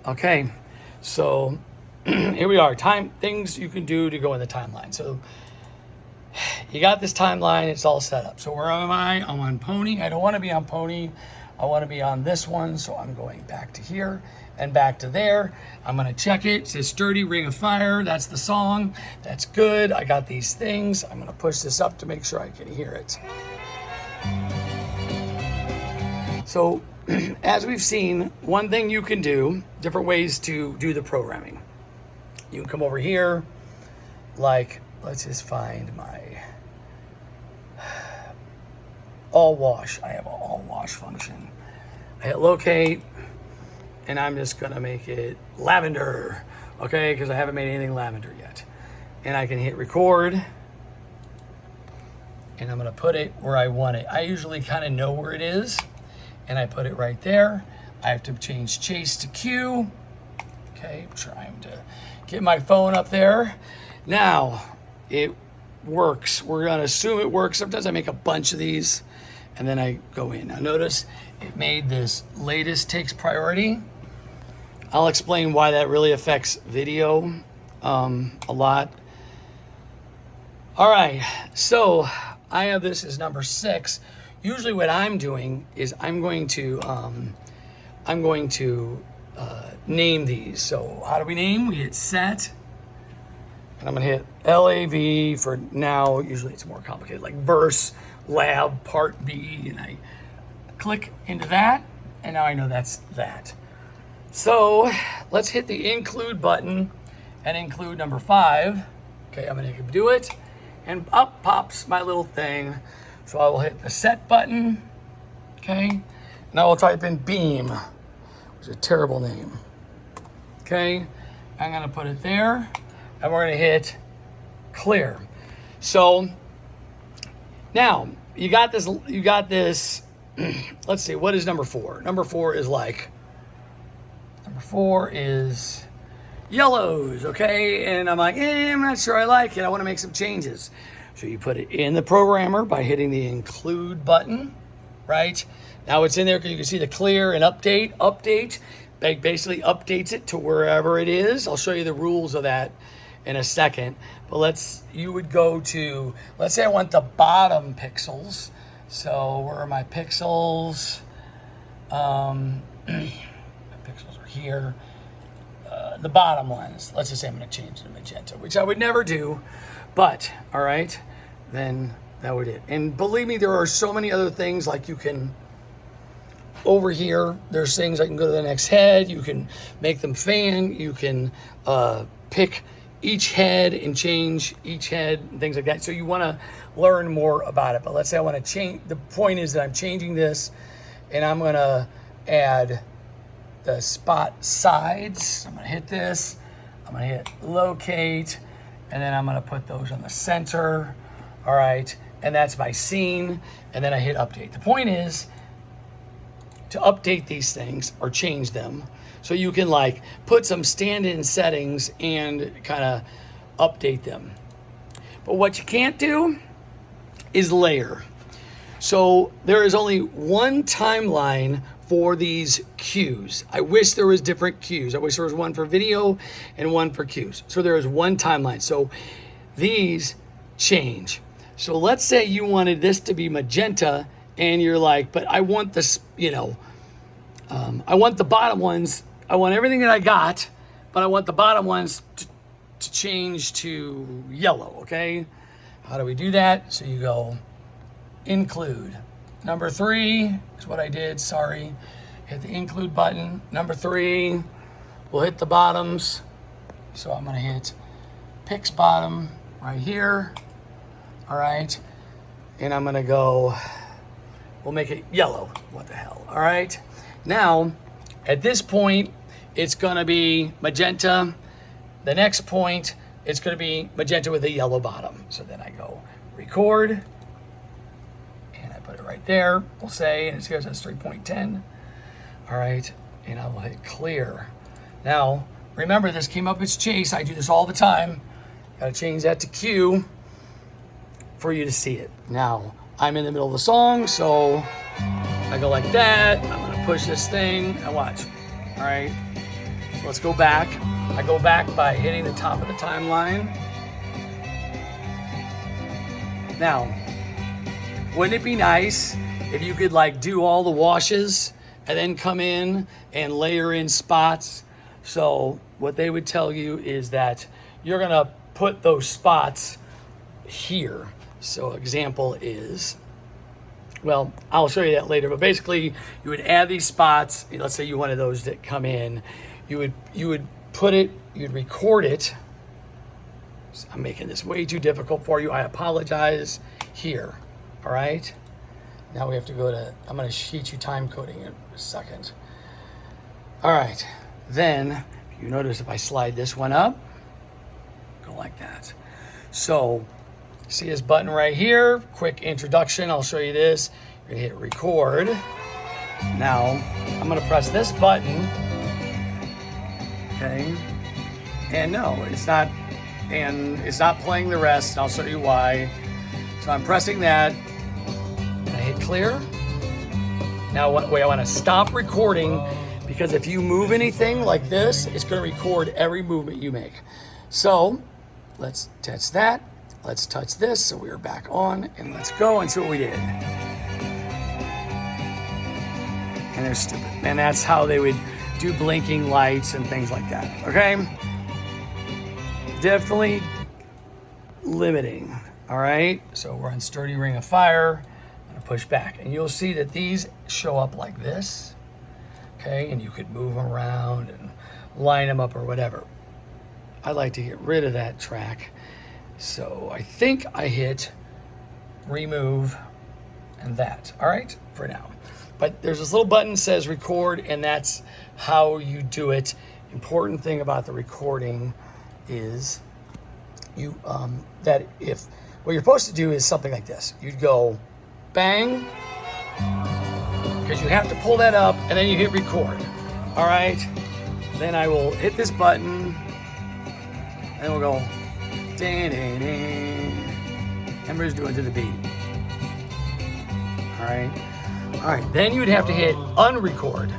Okay, so here we are. Things you can do to go in the timeline. So you got this timeline, it's all set up. So where am I? I'm on Pony. I don't want to be on Pony. I want to be on this one. So I'm going back to here and back to there. I'm going to check it. It says Sturdy Ring of Fire. That's the song. That's good. I got these things. I'm going to push this up to make sure I can hear it. So as we've seen, one thing you can do, different ways to do the programming. You can come over here, like, let's just find my all wash. I have an all wash function. I hit locate, and I'm just gonna make it lavender, okay? Because I haven't made anything lavender yet. And I can hit record, and I'm gonna put it where I want it. I usually kind of know where it is, and I put it right there. I have to change chase to Q. Okay, I'm trying to get my phone up there. Now, it works. We're gonna assume it works. Sometimes I make a bunch of these and then I go in. Now notice it made this latest takes priority. I'll explain why that really affects video a lot. All right, so I have this as number 6. Usually what I'm doing is I'm going to name these. So how do we name? We hit set, and I'm gonna hit LAV for now. Usually it's more complicated, like verse, lab, part B, and I click into that, and now I know that's that. So let's hit the include button and include number 5. Okay, I'm gonna do it, and up pops my little thing. So I will hit the set button, okay? And I will type in beam, which is a terrible name. Okay, I'm gonna put it there, and we're gonna hit clear. So now you got this, let's see, what is number 4? Number 4 is yellows, okay? And I'm like, I'm not sure I like it. I wanna make some changes. So you put it in the programmer by hitting the include button, right? Now it's in there because you can see the clear and update. Update basically updates it to wherever it is. I'll show you the rules of that in a second. But you would go to, let's say I want the bottom pixels. So where are my pixels? My pixels are here. The bottom ones, let's just say I'm gonna change to magenta, which I would never do. But, all right, then that would it. And believe me, there are so many other things, like you can, over here, there's things I can go to the next head. You can make them fan. You can pick each head and change each head and things like that. So you wanna learn more about it. But let's say I wanna change, the point is that I'm changing this, and I'm gonna add the spot sides. I'm gonna hit this, I'm gonna hit locate, and then I'm gonna put those on the center, all right? And that's my scene, and then I hit update. The point is to update these things or change them so you can like put some stand-in settings and kind of update them. But what you can't do is layer. So there is only one timeline for these cues. I wish there was different cues. I wish there was one for video and one for cues. So there is one timeline. So these change. So let's say you wanted this to be magenta, and you're like, but I want this, I want the bottom ones. I want everything that I got, but I want the bottom ones to change to yellow, okay? How do we do that? So you go include. Number 3 is what I did, sorry. Hit the include button. Number 3, we'll hit the bottoms. So I'm gonna hit pix bottom right here, all right? And I'm gonna go, we'll make it yellow, what the hell, all right? Now, at this point, it's gonna be magenta. The next point, it's gonna be magenta with a yellow bottom. So then I go record, put it right there, we'll say, and it says that's 3.10. All right, and I will hit clear. Now, remember this came up as chase. I do this all the time. Gotta change that to Q for you to see it. Now, I'm in the middle of the song, so I go like that. I'm gonna push this thing and watch, all right? So So let's go back. I go back by hitting the top of the timeline. Now, wouldn't it be nice if you could like do all the washes and then come in and layer in spots? So what they would tell you is that you're gonna put those spots here. So example is, well, I'll show you that later, but basically you would add these spots. Let's say you wanted those that come in. You would put it, you'd record it. I'm making this way too difficult for you. I apologize here, all right? Now we have to go to, I'm gonna teach you time coding in a second. All right, then you notice if I slide this one up, go like that. So see this button right here, quick introduction, I'll show you this. You're gonna hit record. Now, I'm gonna press this button, okay? And no, it's not playing the rest, and I'll show you why. So I'm pressing that, and I hit clear. Now, I wanna stop recording, because if you move anything like this, it's gonna record every movement you make. So, let's touch that. Let's touch this, so we're back on, and let's go and see what we did. And they're stupid. And that's how they would do blinking lights and things like that, okay? Definitely limiting, all right? So we're on Sturdy Ring of Fire. I'm gonna push back, and you'll see that these show up like this, okay? And you could move them around and line them up or whatever. I like to get rid of that track. So I think I hit remove and that, all right, for now. But there's this little button that says record, and that's how you do it. Important thing about the recording is what you're supposed to do is something like this. You'd go bang, because you have to pull that up, and then you hit record, all right? Then I will hit this button, and we'll go ding, ding, ding. Ember's doing to the beat. All right. All right. Then you would have to hit unrecord.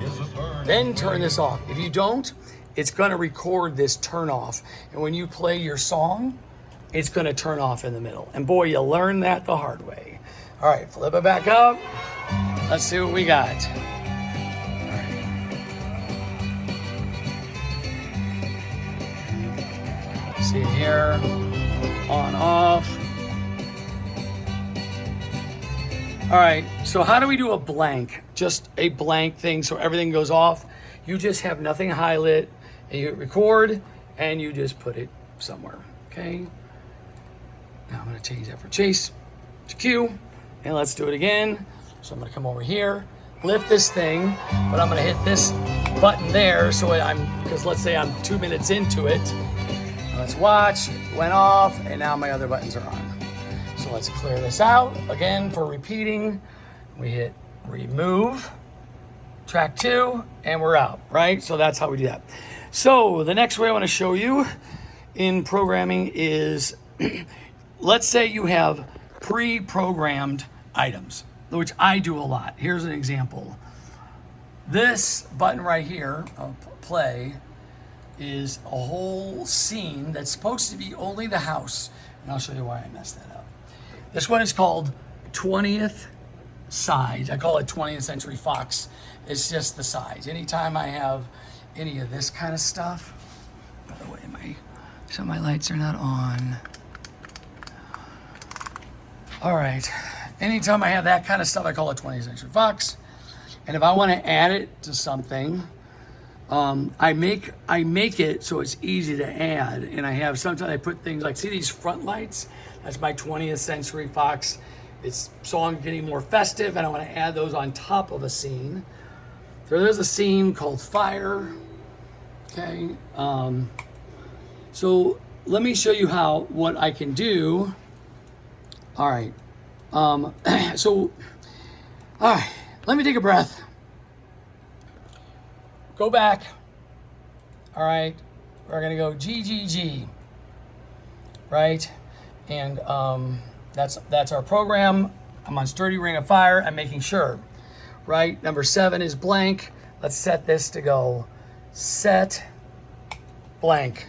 Then turn this off. If you don't, it's going to record this turn off. And when you play your song, it's going to turn off in the middle. And boy, you learn that the hard way. All right. Flip it back up. Let's see what we got. See here, on, off. All right, so how do we do a blank? Just a blank thing so everything goes off. You just have nothing highlight, and you hit record, and you just put it somewhere, okay? Now I'm gonna change that for Chase to Q, and let's do it again. So I'm gonna come over here, lift this thing, but I'm gonna hit this button there, so because let's say I'm 2 minutes into it. Let's watch, went off, and now my other buttons are on. So let's clear this out. Again, for repeating, we hit remove, track 2, and we're out, right? So that's how we do that. So the next way I wanna show you in programming is, let's say you have pre-programmed items, which I do a lot. Here's an example. This button right here, play, is a whole scene that's supposed to be only the house. And I'll show you why I messed that up. This one is called 20th Sides. I call it 20th Century Fox. It's just the sides. Anytime I have any of this kind of stuff, by the way, my lights are not on. All right. Anytime I have that kind of stuff, I call it 20th Century Fox. And if I want to add it to something, I make it so it's easy to add, and sometimes I put things like, see these front lights? That's my 20th Century Fox. It's song getting more festive, and I want to add those on top of a scene. So there's a scene called Fire. Okay. So let me show you what I can do. All right. All right. Let me take a breath. Go back. All right, we're gonna go GGG, right? And that's our program. I'm on Sturdy Ring of Fire. I'm making sure, right? Number 7 is blank. Let's set this to go set blank.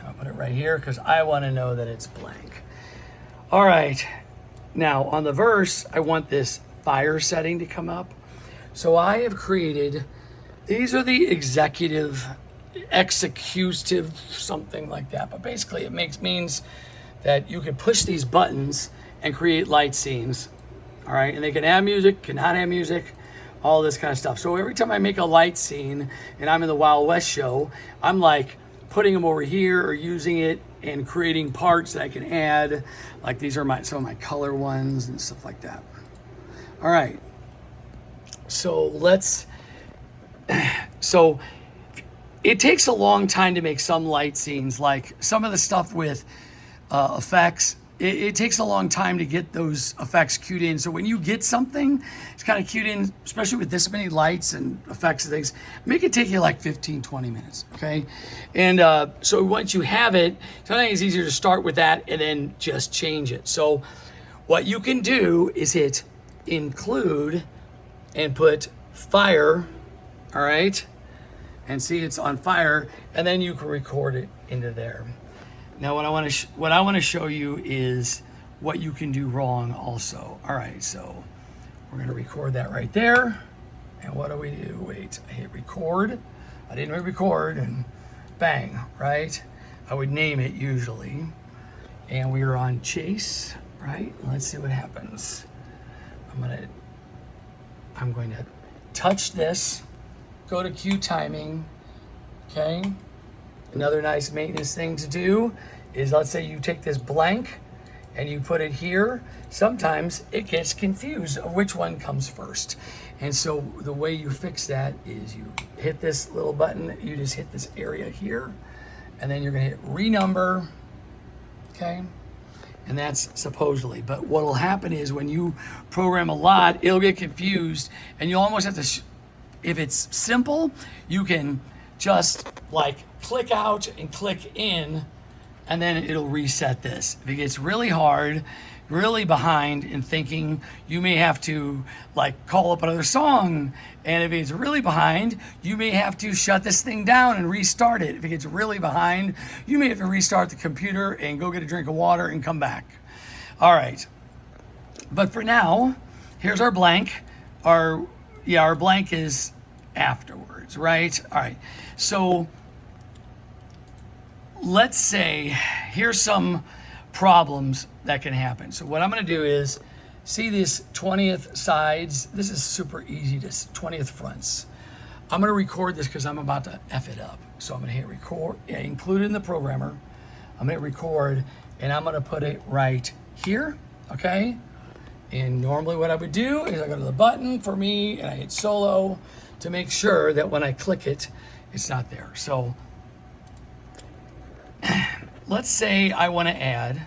I'll put it right here because I want to know that it's blank. All right. Now on the verse, I want this fire setting to come up. So I have created, these are the executive, something like that. But basically it means that you can push these buttons and create light scenes. All right. And they can add music, cannot add music, all this kind of stuff. So every time I make a light scene and I'm in the Wild West show, I'm like putting them over here or using it and creating parts that I can add. Like these are some of my color ones and stuff like that. All right. So so it takes a long time to make some light scenes, like some of the stuff with effects. It takes a long time to get those effects cued in. So when you get something, it's kind of cued in, especially with this many lights and effects and things, make it take you like 15, 20 minutes, okay? And so once you have it, sometimes it's easier to start with that and then just change it. So what you can do is hit include and put fire, all right? And see it's on fire, and then you can record it into there. Now what I want to show you is what you can do wrong also. All right, so we're going to record that right there. And what do we do? Wait, I hit record. I didn't hit record, and bang, right? I would name it usually. And we are on chase, right? Let's see what happens. I'm going to touch this, go to cue timing, okay? Another nice maintenance thing to do is, let's say you take this blank and you put it here. Sometimes it gets confused of which one comes first. And so the way you fix that is you hit this little button, you just hit this area here, and then you're gonna hit renumber, okay? And that's supposedly, but what will happen is when you program a lot, it'll get confused and you'll almost have to, if it's simple, you can just like click out and click in, and then it'll reset this. If it gets really hard, really behind in thinking, you may have to like call up another song. And if it's really behind, you may have to shut this thing down and restart it. If it gets really behind, you may have to restart the computer and go get a drink of water and come back. All right. But for now, here's our blank. Our blank is afterwards, right? All right. So let's say here's some problems that can happen. So what I'm going to do is see these 20th sides. This is super easy, this 20th fronts. I'm going to record this because I'm about to F it up. So I'm going to hit record, include it in the programmer. I'm going to record and I'm going to put it right here, okay? And normally what I would do is I go to the button for me and I hit solo to make sure that when I click it, it's not there. So let's say I want to add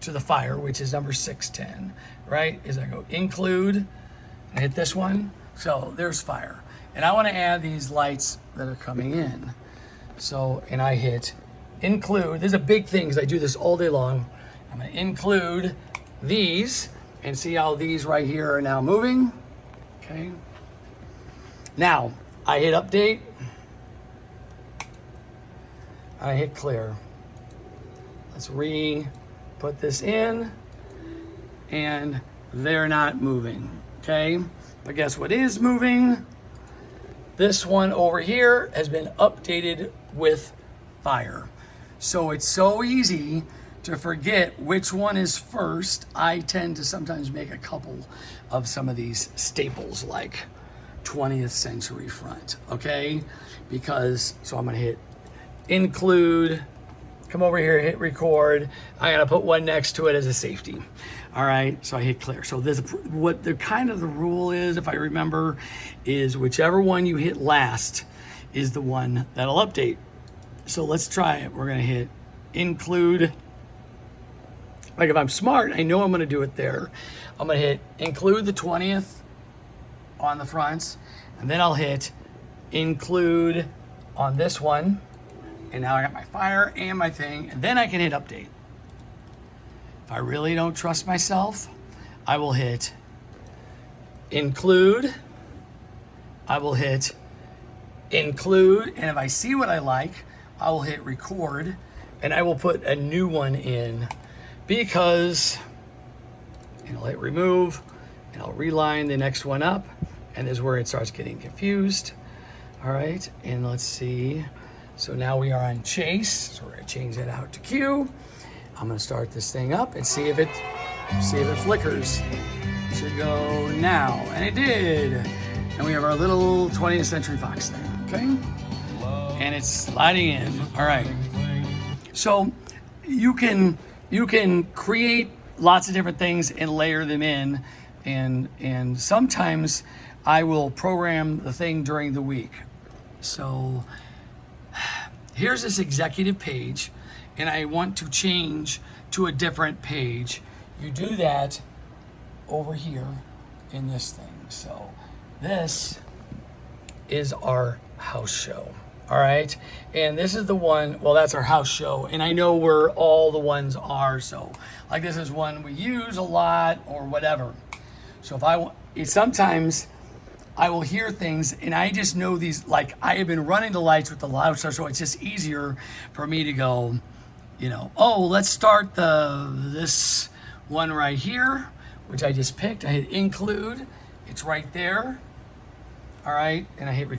to the fire, which is number 610, right? Is I go include, I hit this one. So there's fire. And I want to add these lights that are coming in. So, and I hit include. This is a big thing because I do this all day long. I'm going to include these and see how these right here are now moving. Okay. Now I hit update. I hit clear. Let's put this in, and they're not moving, okay? But guess what is moving? This one over here has been updated with fire. So it's so easy to forget which one is first. I tend to sometimes make a couple of some of these staples like 20th century front, okay? So I'm gonna hit include, come over here, hit record. I gotta put one next to it as a safety. All right, so I hit clear. So this, what the kind of the rule is, if I remember, is whichever one you hit last is the one that'll update. So let's try it. We're gonna hit include. Like if I'm smart, I know I'm gonna do it there. I'm gonna hit include the 20th on the fronts, and then I'll hit include on this one. And now I got my fire and my thing, and then I can hit update. If I really don't trust myself, I will hit include. I will hit include, and if I see what I like, I will hit record, and I will put a new one in, because, and I'll hit remove, and I'll reline the next one up, and this is where it starts getting confused. All right, and let's see. So now we are on chase, so we're gonna change that out to Q. I'm gonna start this thing up and see if it flickers. It should go now, and it did. And we have our little 20th Century Fox there, okay? And it's sliding in. All right. So you can create lots of different things and layer them in, and sometimes I will program the thing during the week. So here's this executive page, and I want to change to a different page. You do that over here in this thing. So this is our house show. All right, and this is the one, well, that's our house show, and I know where all the ones are, so like this is one we use a lot or whatever. So if I want, sometimes I will hear things and I just know these, like I have been running the lights with the loud stuff, so it's just easier for me to go, you know, oh, let's start this one right here, which I just picked. I hit include, it's right there. All right, and I hit